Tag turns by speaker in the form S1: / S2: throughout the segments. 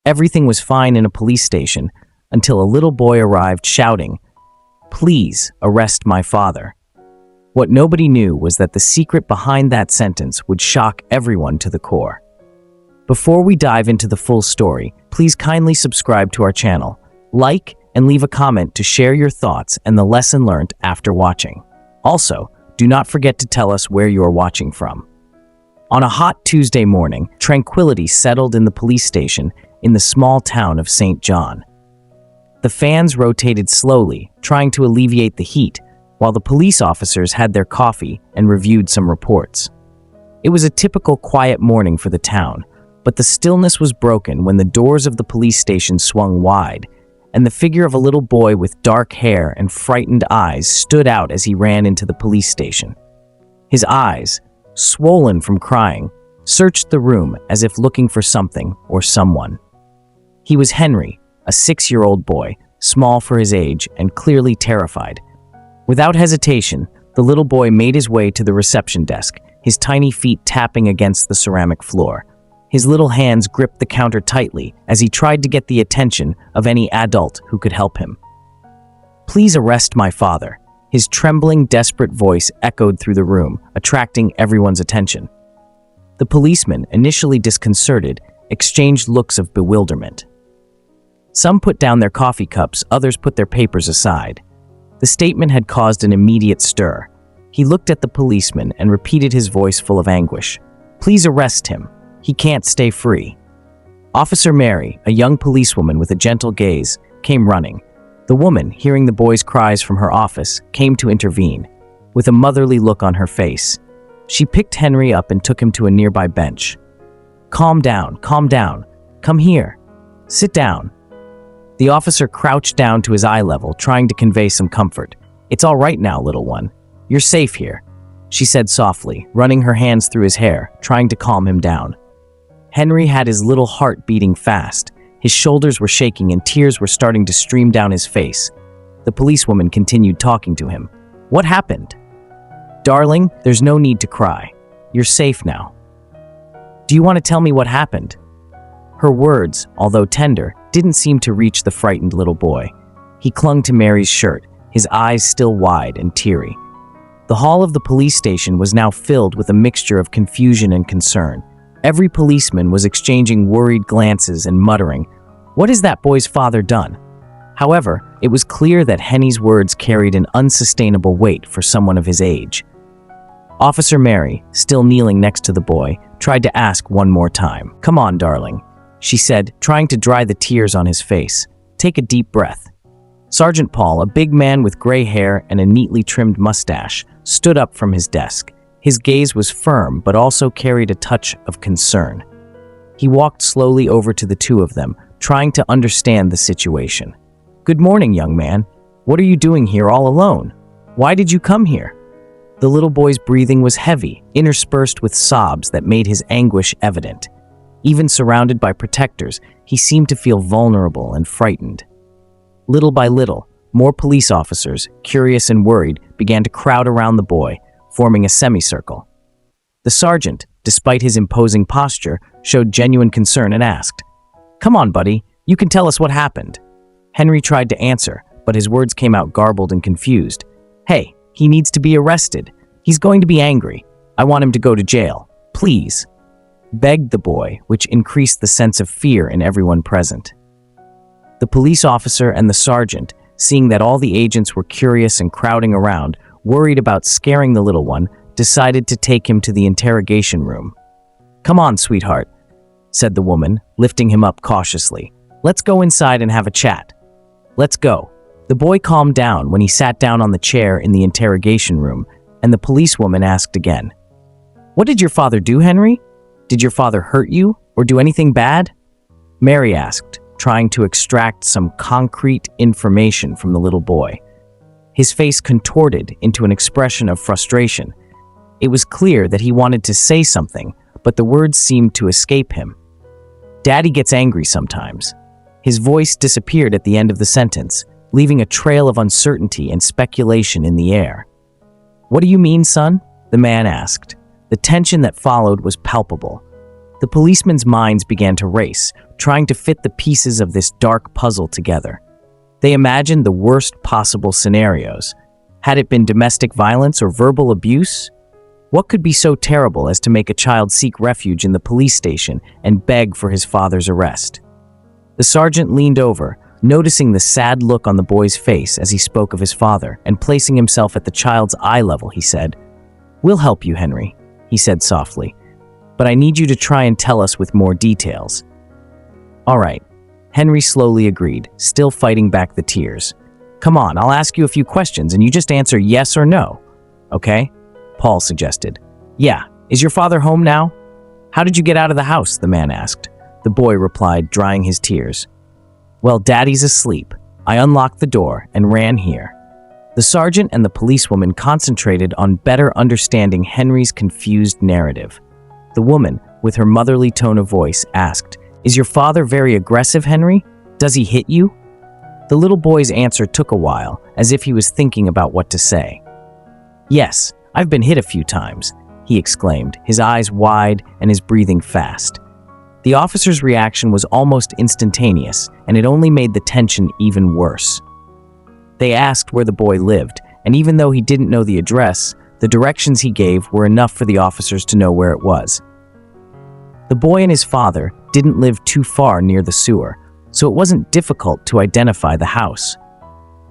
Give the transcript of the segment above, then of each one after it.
S1: Everything was fine in a police station until a little boy arrived shouting, "Please arrest my father." What nobody knew was that the secret behind that sentence would shock everyone to the core. Before we dive into the full story, please kindly subscribe to our channel, like, and leave a comment to share your thoughts and the lesson learned after watching. Also, do not forget to tell us where you are watching from. On a hot Tuesday morning, tranquility settled in the police station in the small town of St. John. The fans rotated slowly, trying to alleviate the heat, while the police officers had their coffee and reviewed some reports. It was a typical quiet morning for the town, but the stillness was broken when the doors of the police station swung wide, and the figure of a little boy with dark hair and frightened eyes stood out as he ran into the police station. His eyes, swollen from crying, searched the room as if looking for something or someone. He was Henry, a 6-year-old boy, small for his age and clearly terrified. Without hesitation, the little boy made his way to the reception desk, his tiny feet tapping against the ceramic floor. His little hands gripped the counter tightly as he tried to get the attention of any adult who could help him. "Please arrest my father." His trembling, desperate voice echoed through the room, attracting everyone's attention. The policemen, initially disconcerted, exchanged looks of bewilderment. Some put down their coffee cups, others put their papers aside. The statement had caused an immediate stir. He looked at the policeman and repeated his voice full of anguish. "Please arrest him. He can't stay free." Officer Mary, a young policewoman with a gentle gaze, came running. The woman, hearing the boy's cries from her office, came to intervene. With a motherly look on her face, she picked Henry up and took him to a nearby bench. Calm down. Come here. Sit down." The officer crouched down to his eye level, trying to convey some comfort. "It's all right now, little one. You're safe here," she said softly, running her hands through his hair, trying to calm him down. Henry had his little heart beating fast. His shoulders were shaking and tears were starting to stream down his face. The policewoman continued talking to him. "What happened?" "Darling, there's no need to cry. You're safe now." "Do you want to tell me what happened?" Her words, although tender, didn't seem to reach the frightened little boy. He clung to Mary's shirt, his eyes still wide and teary. The hall of the police station was now filled with a mixture of confusion and concern. Every policeman was exchanging worried glances and muttering, "What has that boy's father done?" However, it was clear that Henny's words carried an unsustainable weight for someone of his age. Officer Mary, still kneeling next to the boy, tried to ask one more time. "Come on, darling," she said, trying to dry the tears on his face. "Take a deep breath." Sergeant Paul, a big man with gray hair and a neatly trimmed mustache, stood up from his desk. His gaze was firm, but also carried a touch of concern. He walked slowly over to the two of them, trying to understand the situation. "Good morning, young man. What are you doing here all alone? Why did you come here?" The little boy's breathing was heavy, interspersed with sobs that made his anguish evident. Even surrounded by protectors, he seemed to feel vulnerable and frightened. Little by little, more police officers, curious and worried, began to crowd around the boy, forming a semicircle. The sergeant, despite his imposing posture, showed genuine concern and asked, "Come on, buddy, you can tell us what happened." Henry tried to answer, but his words came out garbled and confused. "Hey, he needs to be arrested. He's going to be angry. I want him to go to jail. Please," begged the boy, which increased the sense of fear in everyone present. The police officer and the sergeant, seeing that all the agents were curious and crowding around, worried about scaring the little one, decided to take him to the interrogation room. "Come on, sweetheart," said the woman, lifting him up cautiously. "Let's go inside and have a chat." "Let's go." The boy calmed down when he sat down on the chair in the interrogation room, and the policewoman asked again, "What did your father do, Henry? Did your father hurt you or do anything bad?" Mary asked, trying to extract some concrete information from the little boy. His face contorted into an expression of frustration. It was clear that he wanted to say something, but the words seemed to escape him. "Daddy gets angry sometimes." His voice disappeared at the end of the sentence, leaving a trail of uncertainty and speculation in the air. "What do you mean, son?" the man asked. The tension that followed was palpable. The policemen's minds began to race, trying to fit the pieces of this dark puzzle together. They imagined the worst possible scenarios. Had it been domestic violence or verbal abuse? What could be so terrible as to make a child seek refuge in the police station and beg for his father's arrest? The sergeant leaned over, noticing the sad look on the boy's face as he spoke of his father, and placing himself at the child's eye level, he said, "We'll help you, Henry," he said softly, "but I need you to try and tell us with more details." "All right," Henry slowly agreed, still fighting back the tears. "Come on, I'll ask you a few questions and you just answer yes or no, okay?" Paul suggested. "Yeah, is your father home now?" "How did you get out of the house?" the man asked. The boy replied, drying his tears. "Well, Daddy's asleep. I unlocked the door and ran here." The sergeant and the policewoman concentrated on better understanding Henry's confused narrative. The woman, with her motherly tone of voice, asked, "Is your father very aggressive, Henry? Does he hit you?" The little boy's answer took a while, as if he was thinking about what to say. "Yes, I've been hit a few times," he exclaimed, his eyes wide and his breathing fast. The officer's reaction was almost instantaneous, and it only made the tension even worse. They asked where the boy lived, and even though he didn't know the address, the directions he gave were enough for the officers to know where it was. The boy and his father didn't live too far near the sewer, so it wasn't difficult to identify the house.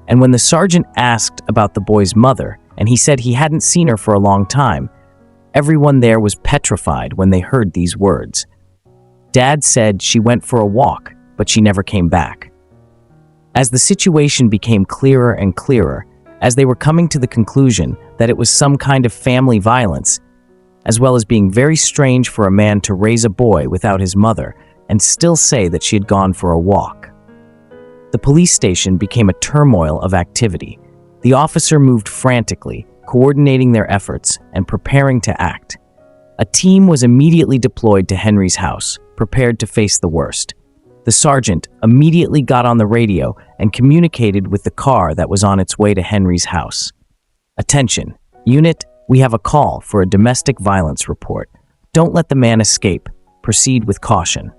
S1: And when the sergeant asked about the boy's mother, and he said he hadn't seen her for a long time, everyone there was petrified when they heard these words. Dad said she went for a walk, but she never came back. As the situation became clearer and clearer, as they were coming to the conclusion that it was some kind of family violence, as well as being very strange for a man to raise a boy without his mother and still say that she had gone for a walk. The police station became a turmoil of activity. The officer moved frantically, coordinating their efforts and preparing to act. A team was immediately deployed to Henry's house, prepared to face the worst. The sergeant immediately got on the radio and communicated with the car that was on its way to Henry's house. "Attention, unit, we have a call for a domestic violence report. Don't let the man escape. Proceed with caution."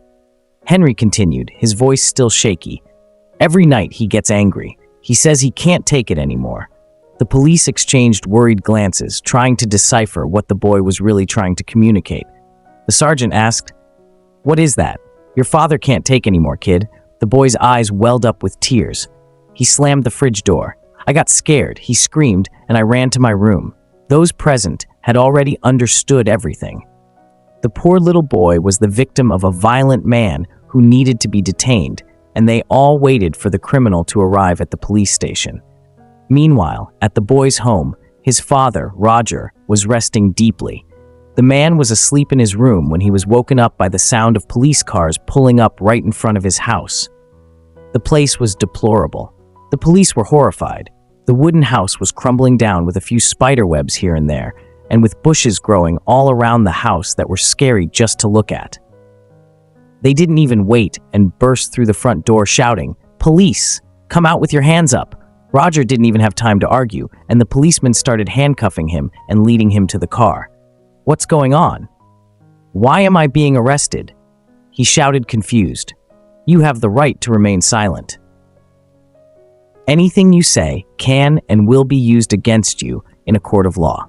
S1: Henry continued, his voice still shaky. "Every night he gets angry. He says he can't take it anymore." The police exchanged worried glances, trying to decipher what the boy was really trying to communicate. The sergeant asked, "What is that? Your father can't take anymore, kid." The boy's eyes welled up with tears. He slammed the fridge door. "I got scared," he screamed, "and I ran to my room." Those present had already understood everything. The poor little boy was the victim of a violent man who needed to be detained, and they all waited for the criminal to arrive at the police station. Meanwhile, at the boy's home, his father, Roger, was resting deeply. The man was asleep in his room when he was woken up by the sound of police cars pulling up right in front of his house. The place was deplorable. The police were horrified. The wooden house was crumbling down with a few spider webs here and there, and with bushes growing all around the house that were scary just to look at. They didn't even wait and burst through the front door shouting, "Police! Come out with your hands up!" Roger didn't even have time to argue, and the policeman started handcuffing him and leading him to the car. "What's going on? Why am I being arrested?" he shouted, confused. "You have the right to remain silent. Anything you say can and will be used against you in a court of law.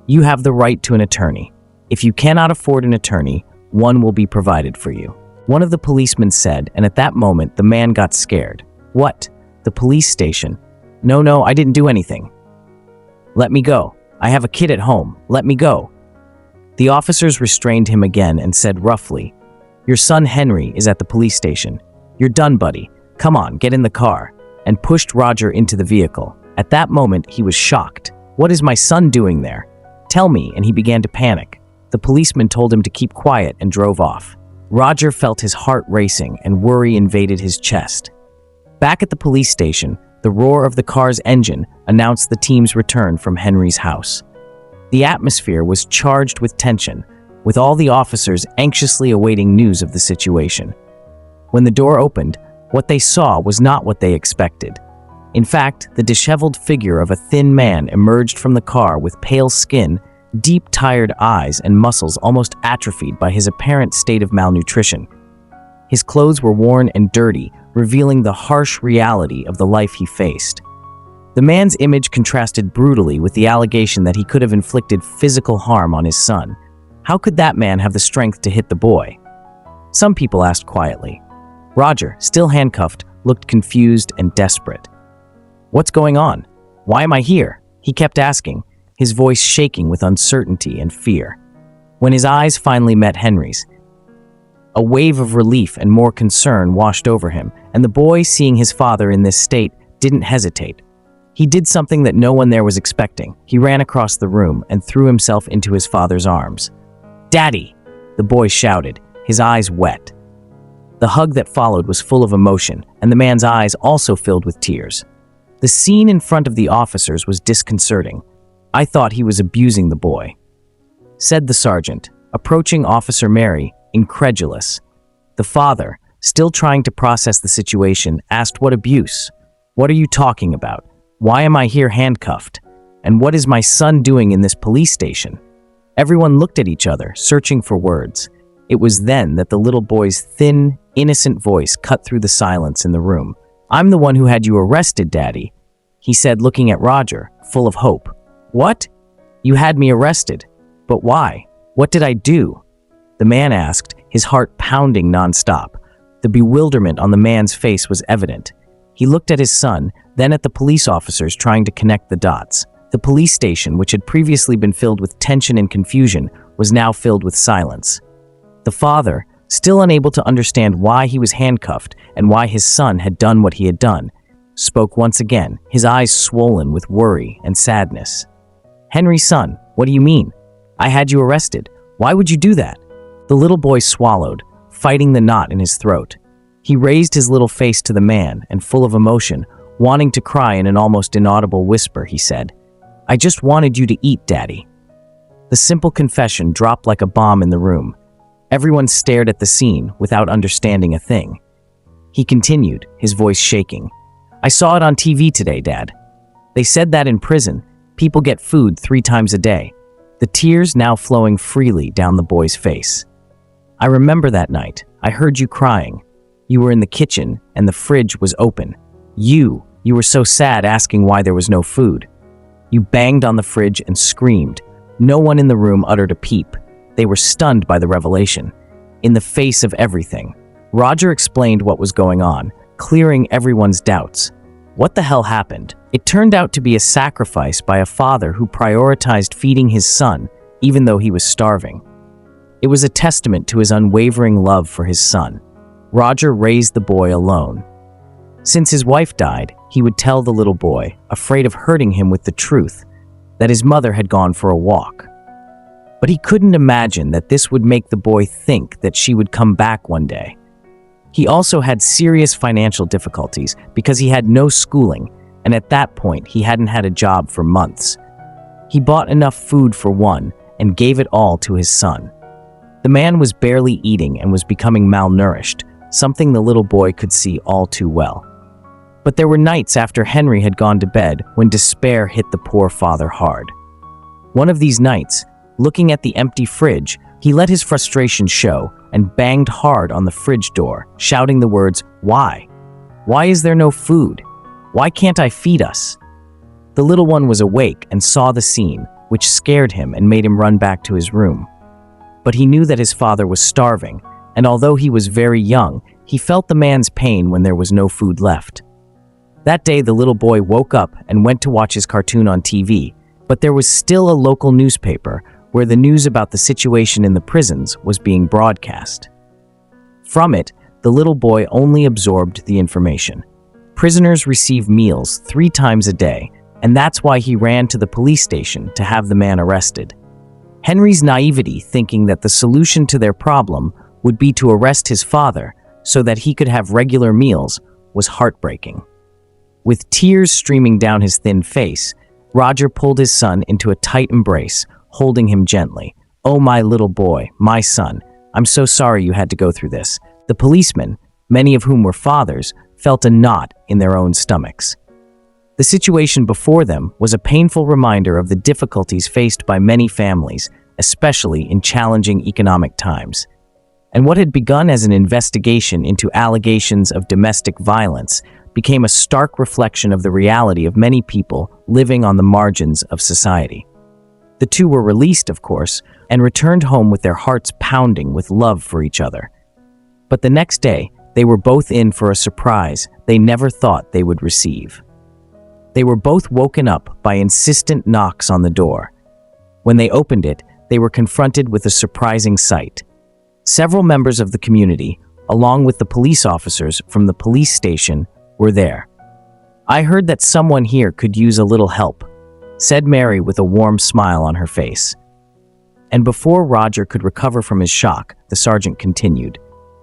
S1: You have the right to an attorney. If you cannot afford an attorney, one will be provided for you," one of the policemen said, and at that moment the man got scared. "What? The police station? No, I didn't do anything. Let me go. I have a kid at home. Let me go." The officers restrained him again and said roughly, "Your son Henry is at the police station. You're done, buddy. Come on, get in the car," and pushed Roger into the vehicle. At that moment, he was shocked. "What is my son doing there? Tell me," and he began to panic. The policeman told him to keep quiet and drove off. Roger felt his heart racing and worry invaded his chest. Back at the police station, the roar of the car's engine announced the team's return from Henry's house. The atmosphere was charged with tension, with all the officers anxiously awaiting news of the situation. When the door opened, what they saw was not what they expected. In fact, the disheveled figure of a thin man emerged from the car with pale skin deep, tired eyes and muscles almost atrophied by his apparent state of malnutrition. His clothes were worn and dirty, revealing the harsh reality of the life he faced. The man's image contrasted brutally with the allegation that he could have inflicted physical harm on his son. How could that man have the strength to hit the boy? Some people asked quietly. Roger, still handcuffed, looked confused and desperate. "What's going on? Why am I here?" he kept asking, his voice shaking with uncertainty and fear. When his eyes finally met Henry's, a wave of relief and more concern washed over him, and the boy, seeing his father in this state, didn't hesitate. He did something that no one there was expecting. He ran across the room and threw himself into his father's arms. "Daddy!" the boy shouted, his eyes wet. The hug that followed was full of emotion, and the man's eyes also filled with tears. The scene in front of the officers was disconcerting. "I thought he was abusing the boy," said the sergeant, approaching Officer Mary, incredulous. The father, still trying to process the situation, asked, "What abuse? What are you talking about? Why am I here handcuffed? And what is my son doing in this police station?" Everyone looked at each other, searching for words. It was then that the little boy's thin, innocent voice cut through the silence in the room. "I'm the one who had you arrested, Daddy," he said, looking at Roger, full of hope. "What? You had me arrested? But why? What did I do?" the man asked, his heart pounding nonstop. The bewilderment on the man's face was evident. He looked at his son, then at the police officers trying to connect the dots. The police station, which had previously been filled with tension and confusion, was now filled with silence. The father, still unable to understand why he was handcuffed and why his son had done what he had done, spoke once again, his eyes swollen with worry and sadness. "Henry, son, what do you mean? I had you arrested. Why would you do that?" The little boy swallowed, fighting the knot in his throat. He raised his little face to the man, and full of emotion, wanting to cry in an almost inaudible whisper, he said, "I just wanted you to eat, Daddy." The simple confession dropped like a bomb in the room. Everyone stared at the scene without understanding a thing. He continued, his voice shaking. "I saw it on TV today, Dad. They said that in prison, people get food 3 times a day." The tears now flowing freely down the boy's face. "I remember that night. I heard you crying. You were in the kitchen and the fridge was open. You were so sad asking why there was no food. You banged on the fridge and screamed. No one in the room uttered a peep. They were stunned by the revelation. In the face of everything, Roger explained what was going on, clearing everyone's doubts. What the hell happened? It turned out to be a sacrifice by a father who prioritized feeding his son, even though he was starving. It was a testament to his unwavering love for his son. Roger raised the boy alone. Since his wife died, he would tell the little boy, afraid of hurting him with the truth, that his mother had gone for a walk. But he couldn't imagine that this would make the boy think that she would come back one day. He also had serious financial difficulties because he had no schooling, and at that point he hadn't had a job for months. He bought enough food for one and gave it all to his son. The man was barely eating and was becoming malnourished, something the little boy could see all too well. But there were nights after Henry had gone to bed when despair hit the poor father hard. One of these nights, looking at the empty fridge, he let his frustration show and banged hard on the fridge door, shouting the words, "Why? Why is there no food? Why can't I feed us?" The little one was awake and saw the scene, which scared him and made him run back to his room. But he knew that his father was starving, and although he was very young, he felt the man's pain when there was no food left. That day, the little boy woke up and went to watch his cartoon on TV, but there was still a local newspaper where the news about the situation in the prisons was being broadcast. From it, the little boy only absorbed the information. Prisoners receive meals 3 times a day, and that's why he ran to the police station to have the man arrested. Henry's naivety, thinking that the solution to their problem would be to arrest his father so that he could have regular meals, was heartbreaking. With tears streaming down his thin face, Roger pulled his son into a tight embrace, holding him gently. "Oh, my little boy, my son, I'm so sorry you had to go through this." The policemen, many of whom were fathers, felt a knot in their own stomachs. The The situation before them was a painful reminder of the difficulties faced by many families, especially in challenging economic times. And what had begun as an investigation into allegations of domestic violence became a stark reflection of the reality of many people living on the margins of society. The two were released, of course, and returned home with their hearts pounding with love for each other. But the next day, they were both in for a surprise they never thought they would receive. They were both woken up by insistent knocks on the door. When they opened it, they were confronted with a surprising sight. Several members of the community, along with the police officers from the police station, were there. "I heard that someone here could use a little help," said Mary with a warm smile on her face. And before Roger could recover from his shock, the sergeant continued,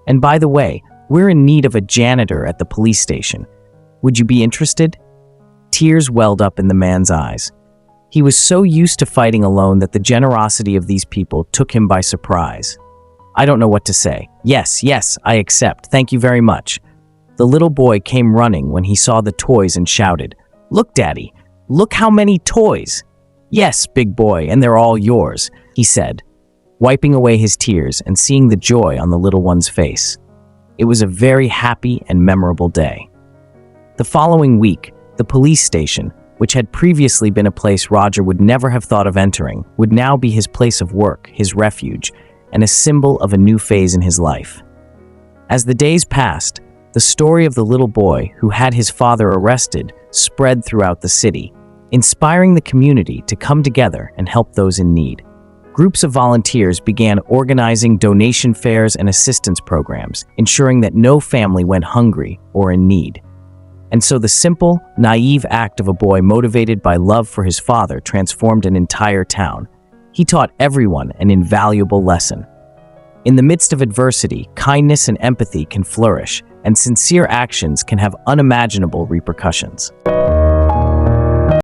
S1: "And by the way, we're in need of a janitor at the police station. Would you be interested?" Tears welled up in the man's eyes. He was so used to fighting alone that the generosity of these people took him by surprise. "I don't know what to say. Yes, I accept. Thank you very much." The little boy came running when he saw the toys and shouted, "Look, Daddy, look how many toys!" "Yes, big boy, and they're all yours," he said, wiping away his tears and seeing the joy on the little one's face. It was a very happy and memorable day. The following week, the police station, which had previously been a place Roger would never have thought of entering, would now be his place of work, his refuge, and a symbol of a new phase in his life. As the days passed, the story of the little boy who had his father arrested spread throughout the city, inspiring the community to come together and help those in need. Groups of volunteers began organizing donation fairs and assistance programs, ensuring that no family went hungry or in need. And so the simple, naive act of a boy motivated by love for his father transformed an entire town. He taught everyone an invaluable lesson. In the midst of adversity, kindness and empathy can flourish, and sincere actions can have unimaginable repercussions.